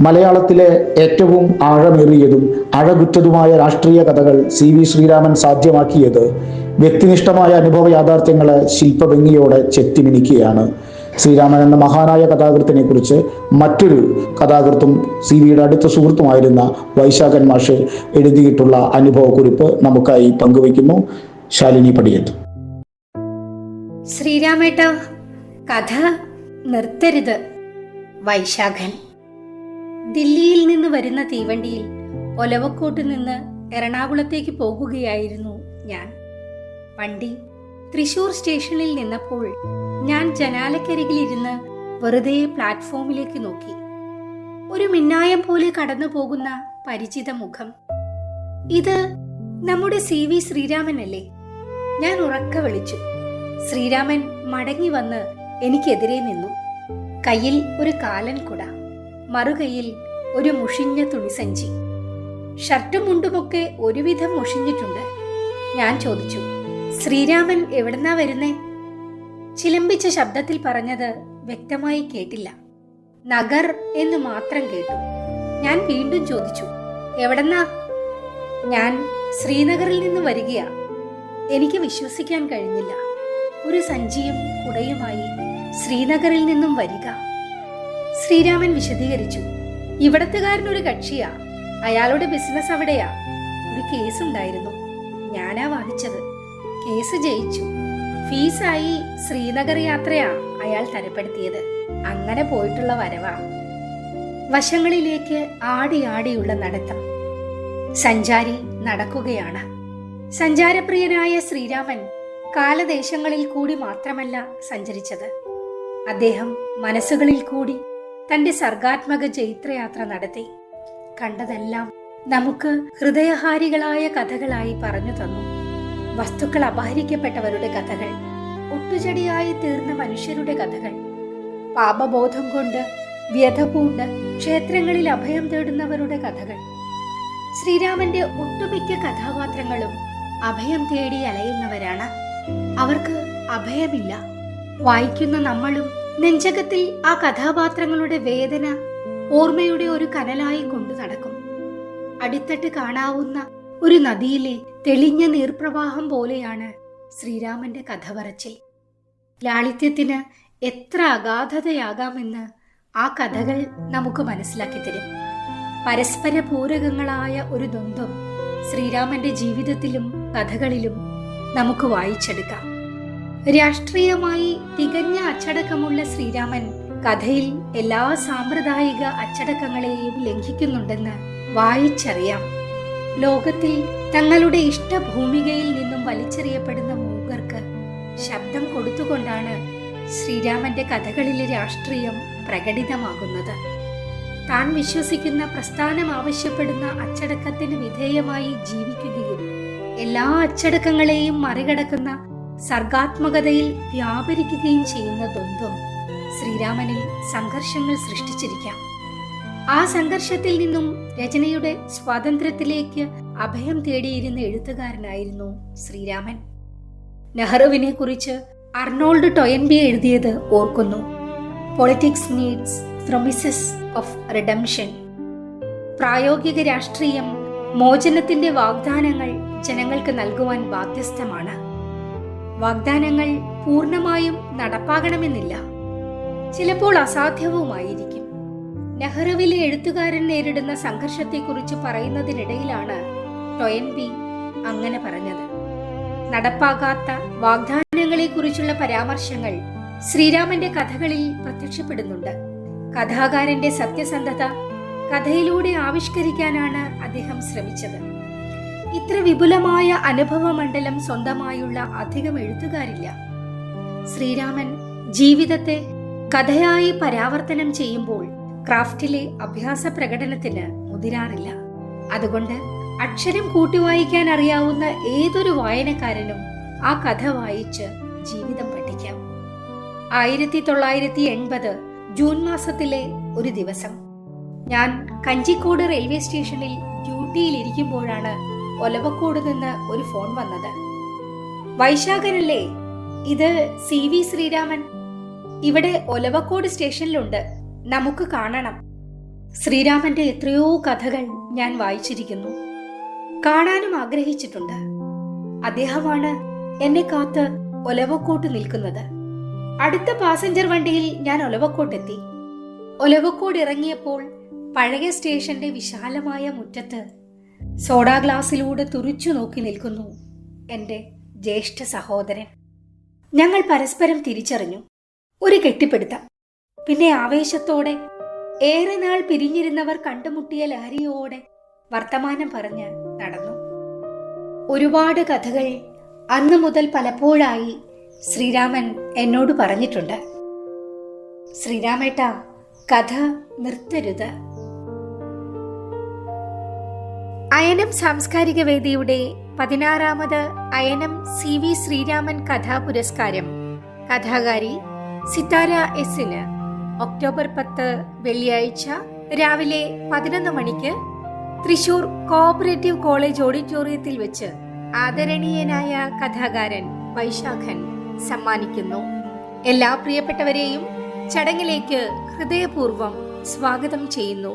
മലയാളത്തിലെ ഏറ്റവും ആഴമേറിയതും അഴകുറ്റതുമായ രാഷ്ട്രീയ കഥകൾ വി ശ്രീരാമൻ സാധ്യമാക്കിയത് വ്യക്തിനിഷ്ഠമായ അനുഭവ യാഥാർത്ഥ്യങ്ങളെ ശില്പഭംഗിയോടെ ചെത്തിമിനിക്കുകയാണ്. ശ്രീരാമൻ എന്ന മഹാനായ കഥാകൃത്തിനെ കുറിച്ച് മറ്റൊരു കഥാകൃത്തും വിയുടെ അടുത്ത സുഹൃത്തുമായിരുന്ന വൈശാഖൻ മാഷ് എഴുതിയിട്ടുള്ള അനുഭവക്കുറിപ്പ് നമുക്കായി പങ്കുവയ്ക്കുന്നു. ശാലിനി പടിയത്ത്. ശ്രീരാമേട്ട, കഥ നിർത്തരുത്. വൈശാഖൻ. ദില്ലിയിൽ നിന്ന് വരുന്ന തീവണ്ടിയിൽ ഒലവക്കോട്ട് നിന്ന് എറണാകുളത്തേക്ക് പോകുകയായിരുന്നു ഞാൻ. വണ്ടി തൃശൂർ സ്റ്റേഷനിൽ നിന്നപ്പോൾ ഞാൻ ജനാലക്കരികിലിരുന്ന് വെറുതെ പ്ലാറ്റ്ഫോമിലേക്ക് നോക്കി. ഒരു മിന്നായം പോലെ കടന്നു പോകുന്ന പരിചിത മുഖം. ഇത് നമ്മുടെ വി ശ്രീരാമൻ അല്ലേ? ഞാൻ ഉറക്കെ വിളിച്ചു. ശ്രീരാമൻ മടങ്ങി വന്ന് എനിക്കെതിരെ നിന്നു. കയ്യിൽ ഒരു കാലൻ കുട, മറുകൈയിൽ ഒരു മുഷിഞ്ഞ തുണിസഞ്ചി. ഷർട്ടും മുണ്ടുമൊക്കെ ഒരുവിധം മുഷിഞ്ഞിട്ടുണ്ട്. ഞാൻ ചോദിച്ചു, ശ്രീരാമൻ എവിടെന്നാ വരുന്നേ? ചിലമ്പിച്ച ശബ്ദത്തിൽ പറഞ്ഞത് വ്യക്തമായി കേട്ടില്ല. നഗർ എന്ന് മാത്രം കേട്ടു. ഞാൻ വീണ്ടും ചോദിച്ചു, എവിടെന്നാ? ഞാൻ ശ്രീനഗറിൽ നിന്ന് വരികയാ. എനിക്ക് വിശ്വസിക്കാൻ കഴിഞ്ഞില്ല. ഒരു സഞ്ചിയും കുടയുമായി ശ്രീനഗറിൽ നിന്നും വരിക. ശ്രീരാമൻ വിശദീകരിച്ചു, ഇവിടത്തുകാരനൊരു കക്ഷിയാ, അയാളുടെ ബിസിനസ് അവിടെയാ. ഒരു കേസ് ഉണ്ടായിരുന്നു, ഞാനാ വാദിച്ചത്. കേസ് ജയിച്ചു. ഫീസായി ശ്രീനഗർ യാത്രയാ അയാൾ തരപ്പെടുത്തിയത്. അങ്ങനെ പോയിട്ടുള്ള വരവാ. വശങ്ങളിലേക്ക് ആടിയുള്ള നടത്തം. സഞ്ചാരി നടക്കുകയാണ്. സഞ്ചാരപ്രിയനായ ശ്രീരാമൻ കാലദേശങ്ങളിൽ കൂടി മാത്രമല്ല സഞ്ചരിച്ചത്. അദ്ദേഹം മനസ്സുകളിൽ കൂടി തന്റെ സർഗാത്മക ജൈത്രയാത്ര നടത്തി. കണ്ടതെല്ലാം നമുക്ക് ഹൃദയഹാരികളായ കഥകളായി പറഞ്ഞു തന്നു. വസ്തുക്കൾ അപഹരിക്കപ്പെട്ടവരുടെ കഥകൾ, ഒട്ടുചെടിയായി തീർന്ന മനുഷ്യരുടെ കഥകൾ, പാപബോധം കൊണ്ട് വ്യഥ പൂണ്ട് ക്ഷേത്രങ്ങളിൽ അഭയം തേടുന്നവരുടെ കഥകൾ. ശ്രീരാമന്റെ ഒട്ടുമിക്ക കഥാപാത്രങ്ങളും അഭയം തേടി അലയുന്നവരാണ്. അവർക്ക് അഭയമില്ല. വായിക്കുന്ന നമ്മളും നെഞ്ചകത്തിൽ ആ കഥാപാത്രങ്ങളുടെ വേദന ഓർമ്മയുടെ ഒരു കനലായി കൊണ്ടു നടക്കും. അടിത്തട്ട് കാണാവുന്ന ഒരു നദിയിലെ തെളിഞ്ഞ നീർപ്രവാഹം പോലെയാണ് ശ്രീരാമന്റെ കഥ പറച്ചിൽ. ലാളിത്യത്തിന് എത്ര അഗാധതയാകാമെന്ന് ആ കഥകൾ നമുക്ക് മനസ്സിലാക്കി തരും. പരസ്പര പൂരകങ്ങളായ ഒരു ദ്വന്ദ്വം ശ്രീരാമന്റെ ജീവിതത്തിലും കഥകളിലും നമുക്ക് വായിച്ചെടുക്കാം. രാഷ്ട്രീയമായി തികഞ്ഞ അച്ചടക്കമുള്ള ശ്രീരാമൻ കഥയിൽ എല്ലാ സാമ്പ്രദായിക അച്ചടക്കങ്ങളെയും ലംഘിക്കുന്നുണ്ടെന്ന് വായിച്ചറിയാം. ലോകത്തിൽ തങ്ങളുടെ ഇഷ്ടഭൂമികയിൽ നിന്നും വലിച്ചെറിയപ്പെടുന്ന മൂകർക്ക് ശബ്ദം കൊടുത്തുകൊണ്ടാണ് ശ്രീരാമന്റെ കഥകളിലെ രാഷ്ട്രീയം പ്രകടിതമാകുന്നത്. താൻ വിശ്വസിക്കുന്ന പ്രസ്ഥാനം ആവശ്യപ്പെടുന്ന അച്ചടക്കത്തിന് വിധേയമായി ജീവിക്കുകയും എല്ലാ അച്ചടക്കങ്ങളെയും മറികടക്കുന്ന സർഗാത്മകതയിൽ വ്യാപരിക്കുകയും ചെയ്യുന്ന ദ്വന്ദ്വം ശ്രീരാമനിൽ സംഘർഷങ്ങൾ സൃഷ്ടിച്ചിരിക്കാം. ആ സംഘർഷത്തിൽ നിന്നും രചനയുടെ സ്വാതന്ത്ര്യത്തിലേക്ക് അഭയം തേടിയിരുന്ന എഴുത്തുകാരനായിരുന്നു ശ്രീരാമൻ. നെഹ്റുവിനെ കുറിച്ച് അർണോൾഡ് ടൊയൻബി എഴുതിയത് ഓർക്കുന്നു. Politics needs promises of redemption. പ്രായോഗിക രാഷ്ട്രീയം മോചനത്തിന്റെ വാഗ്ദാനങ്ങൾ ജനങ്ങൾക്ക് നൽകുവാൻ ബാധ്യസ്ഥമാണ്. വാഗ്ദാനങ്ങൾ പൂർണ്ണമായും നടപ്പാകണമെന്നില്ല. ചിലപ്പോൾ അസാധ്യവുമായിരിക്കും. നെഹ്റുവിലെ എഴുത്തുകാരൻ നേരിടുന്ന സംഘർഷത്തെക്കുറിച്ച് പറയുന്നതിനിടയിലാണ് ടൊയൻബി അങ്ങനെ പറഞ്ഞത്. നടപ്പാകാത്ത വാഗ്ദാനങ്ങളെക്കുറിച്ചുള്ള പരാമർശങ്ങൾ ശ്രീരാമന്റെ കഥകളിൽ പ്രത്യക്ഷപ്പെടുന്നുണ്ട്. കഥാകാരന്റെ സത്യസന്ധത കഥയിലൂടെ ആവിഷ്കരിക്കാനാണ് അദ്ദേഹം ശ്രമിച്ചത്. ഇത്ര വിപുലമായ അനുഭവമണ്ഡലം സ്വന്തമായുള്ള അധികം എഴുത്തുകാരില്ല. ശ്രീരാമൻ ജീവിതത്തെ കഥയായി പരാവർത്തനം ചെയ്യുമ്പോൾ ക്രാഫ്റ്റിലെ അഭ്യാസ പ്രകടനത്തിന് മുതിരാറില്ല. അതുകൊണ്ട് അക്ഷരം കൂട്ടിവായിക്കാൻ അറിയാവുന്ന ഏതൊരു വായനക്കാരനും ആ കഥ വായിച്ച് ജീവിതം പഠിക്കാം. 1980 ജൂൺ മാസത്തിലെ ഒരു ദിവസം ഞാൻ കഞ്ചിക്കോട് റെയിൽവേ സ്റ്റേഷനിൽ ഡ്യൂട്ടിയിൽ ഇരിക്കുമ്പോഴാണ് ഒലവക്കോട് നിന്ന് ഒരു ഫോൺ വന്നത്. വൈശാഖനല്ലേ? ഇത് വി ശ്രീരാമൻ. ഇവിടെ ഒലവക്കോട് സ്റ്റേഷനിലുണ്ട്, നമുക്ക് കാണണം. ശ്രീരാമന്റെ എത്രയോ കഥകൾ ഞാൻ വായിച്ചിരിക്കുന്നു, കാണാനും ആഗ്രഹിച്ചിട്ടുണ്ട്. അദ്ദേഹമാണ് എന്നെ കാത്ത് ഒലവക്കോട്ട് നിൽക്കുന്നത്. അടുത്ത പാസഞ്ചർ വണ്ടിയിൽ ഞാൻ ഒലവക്കോട്ടെത്തി. ഒലവക്കോട് ഇറങ്ങിയപ്പോൾ പഴയ സ്റ്റേഷന്റെ വിശാലമായ മുറ്റത്ത് സോഡാ ഗ്ലാസിലൂടെ തുറിച്ചു നോക്കി നിൽക്കുന്നു എൻ്റെ ജ്യേഷ്ഠ സഹോദരൻ. ഞങ്ങൾ പരസ്പരം തിരിച്ചറിഞ്ഞു. ഒരു കെട്ടിപ്പിടുത്തം, പിന്നെ ആവേശത്തോടെ ഏറെ നാൾ പിരിഞ്ഞിരുന്നവർ കണ്ടുമുട്ടിയ ലഹരിയോടെ വർത്തമാനം പറഞ്ഞ് നടന്നു. ഒരുപാട് കഥകൾ അന്നു മുതൽ പലപ്പോഴായി ശ്രീരാമൻ എന്നോട് പറഞ്ഞിട്ടുണ്ട്. ശ്രീരാമേട്ടാ, കഥ നിർത്തരുത്. അയനം സാംസ്കാരിക വേദിയുടെ 16ാമത് അയനം CV ശ്രീരാമൻ കഥാ പുരസ്കാരം കഥാകാരി സിത്താര എസിന് ഒക്ടോബർ 10 വെള്ളിയാഴ്ച രാവിലെ 11 മണിക്ക് തൃശൂർ കോഓപ്പറേറ്റീവ് കോളേജ് ഓഡിറ്റോറിയത്തിൽ വെച്ച് ആദരണീയനായ കഥാകാരൻ വൈശാഖൻ സമ്മാനിക്കുന്നു. എല്ലാ പ്രിയപ്പെട്ടവരെയും ചടങ്ങിലേക്ക് ഹൃദയപൂർവ്വം സ്വാഗതം ചെയ്യുന്നു.